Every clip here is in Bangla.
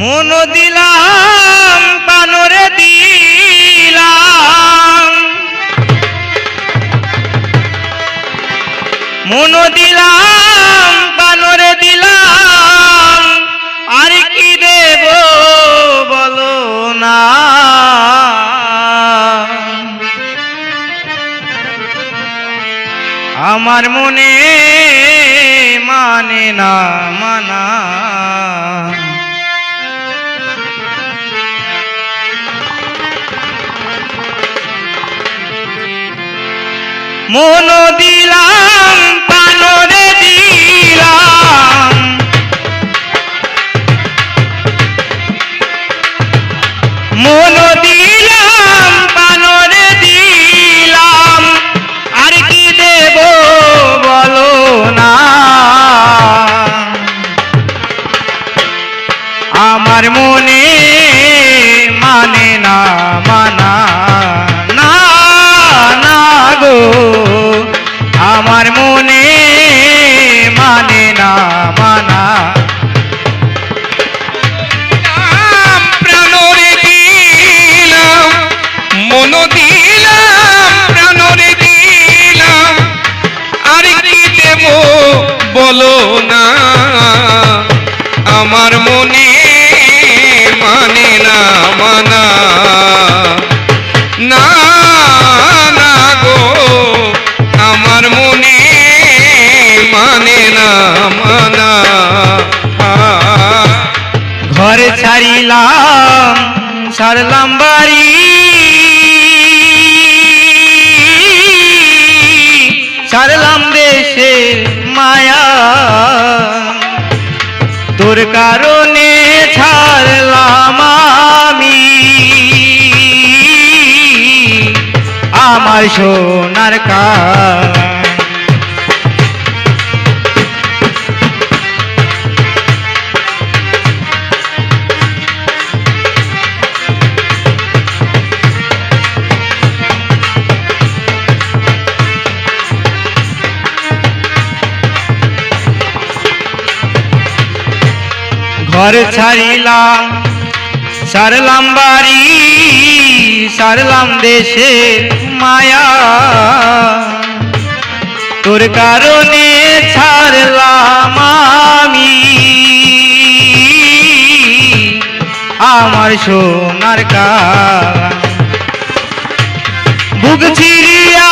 মন দিলাম পানরে দিলাম, মন দিলাম পানরে দিলাম, আর কি দেব বলো না। আমার মনে মানে না মানা, মন দিলাম পানরে দিলাম, মন দিলাম পানরে দিলাম, আর কি দেব বলো না। আমার মনে মানে না মানা, না না গো আমার মনে মানে না মানা। প্রাণরে দিলাম মন দিলাম, প্রাণরে দিলাম, আর কি দেব বলো না। আমার মনে মানে না মানা, না না গো আমার মনে মানে না মানা। ঘর ছাড়িলাম ছাড়লাম বাড়ি, ছাড়লাম দেশের মায়া, তোর কারণে ছাড়লাম আমি আমার সোনার কাজ। ঘর ছাড়িলাম ছাড়লাম বাড়ি, ছাড়লাম দেশের মায়া, তোর কারণে ছাড়লাম আমি আমার সোনার কাজ। বুক চিরিয়া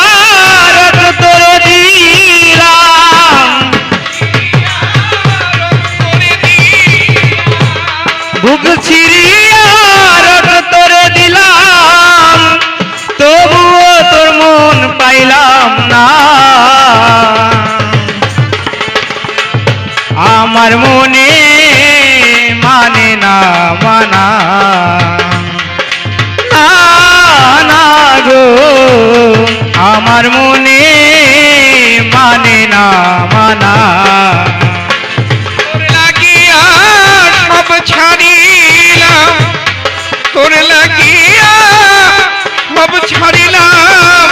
রক্ত তোরে দিলাম, বুক চিরিয়া রক্ত তোরে দিলাম, তবুও তোর মন পাইলাম না। আমার মনে মানে না মানা, না না গো আমার মনে মানে না মানা। তোর লাগিয়া সব ছাড়িলাম, তোর লাগিয়া সব ছাড়িলাম,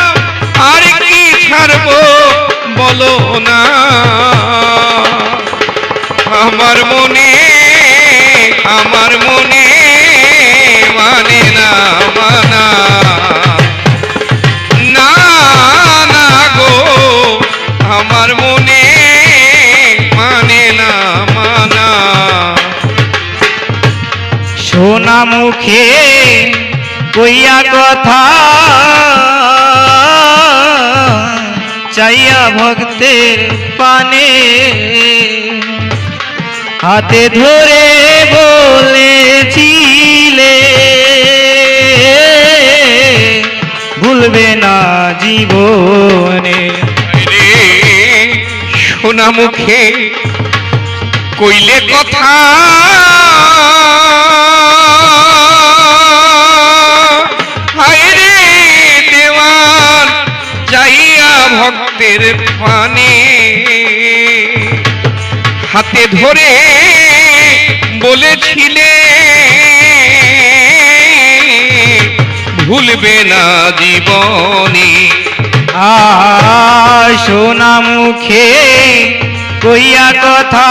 আর কি ছাড়বো বলো না। আমার মনে মানে না মানা, না না গো আমার মনে মানে না মানা। সোনা মুখে কইয়া কথা চাইয়া ভক্তের পানে, হাতে ধরে বলেছিলে ভুলবে না জীবনে। রে সোনা মুখে কইলে কথা, হায় রে দেওয়ার যাইয়া ভক্তের পানে, হাতে ধরে বলেছিলে ভুলবে না জীবনে। সোনা মুখে কইয়া কথা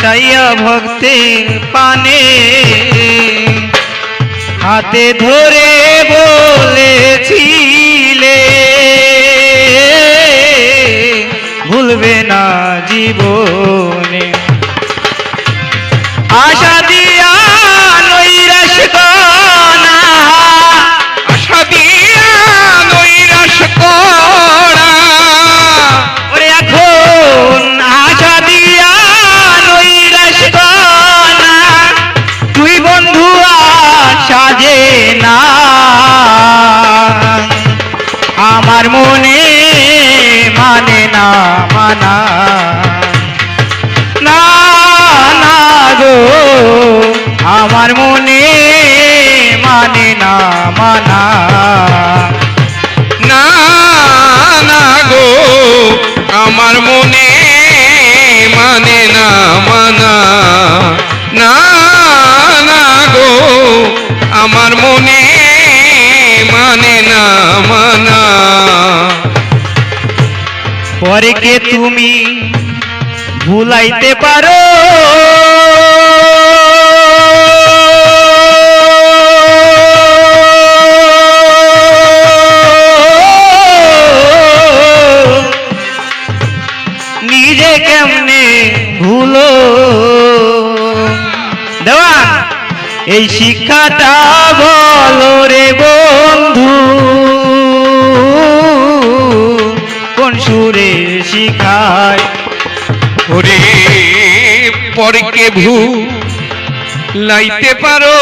চাইয়া ভক্তের পানে হাতে ধরে বলেছিলে ভুলবে না জীবনে আশা দিয়া নৈরাশ কনা আশা দিয়া নৈরাশ করা ওরে এখন আশা দিয়া নৈরাশ কনা তুই বন্ধু আর সাজে না আমার মনে মানে না মানা না না গো আমার মনে মানে না মানা না না গো আমার মনে মানে না মানা না না গো আমার মনে মানে না মানা পরে কে তুমি ভুলাইতে পারো নিজে কেমনে ভুলো দেওয়ান এই শিক্ষাটা বলো রে বন্ধু কোন সুরে শিখায় ওরে পরকে লাইতে পারো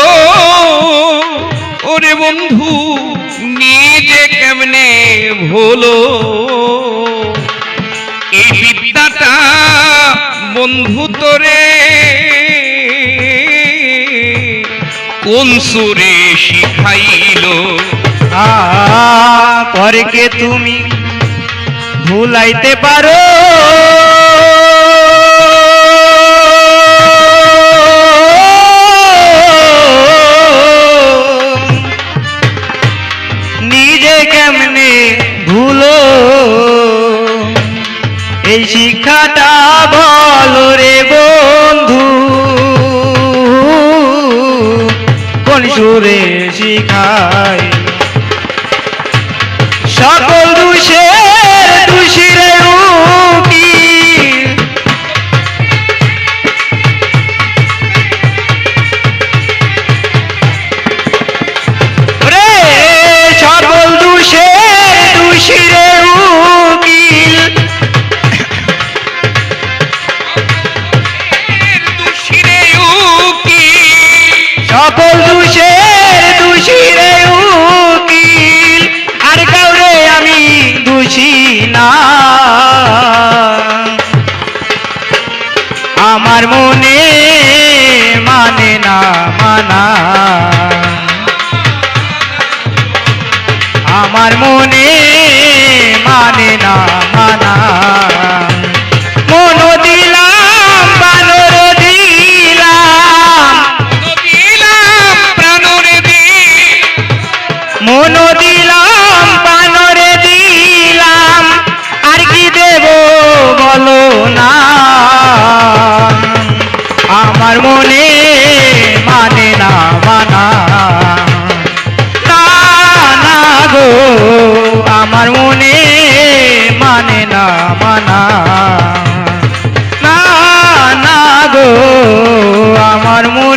ওরে বন্ধু নিজে কেমনে ভুলো এই বিদ্যাটা বন্ধু তোরে কোন সুরে শিখাইলো পরকে তুমি ভুলাইতে পারো নিজে কেমনে ভুলো এই শিক্ষাটা বলো রে বন্ধু কোন সুরে শিখায় সকল দোষের দোষীরে উকিল রে সকল দোষের দোষীরে উকিল দুশিরে উকিল সকল দোষের দোষীরে উকিল আর কাউরে আমি দোষী না আমার মনে মানে না মানা আমার মনে মানে না মানা মন দিলাম বানর দিলাম দিলাম প্রাণরে মন দিলাম বানরে দিলাম আর কি দেব বলো না আমার মনে মানে না মানা না না গো আমার মনে মানে না মানা না না গো আমার মনে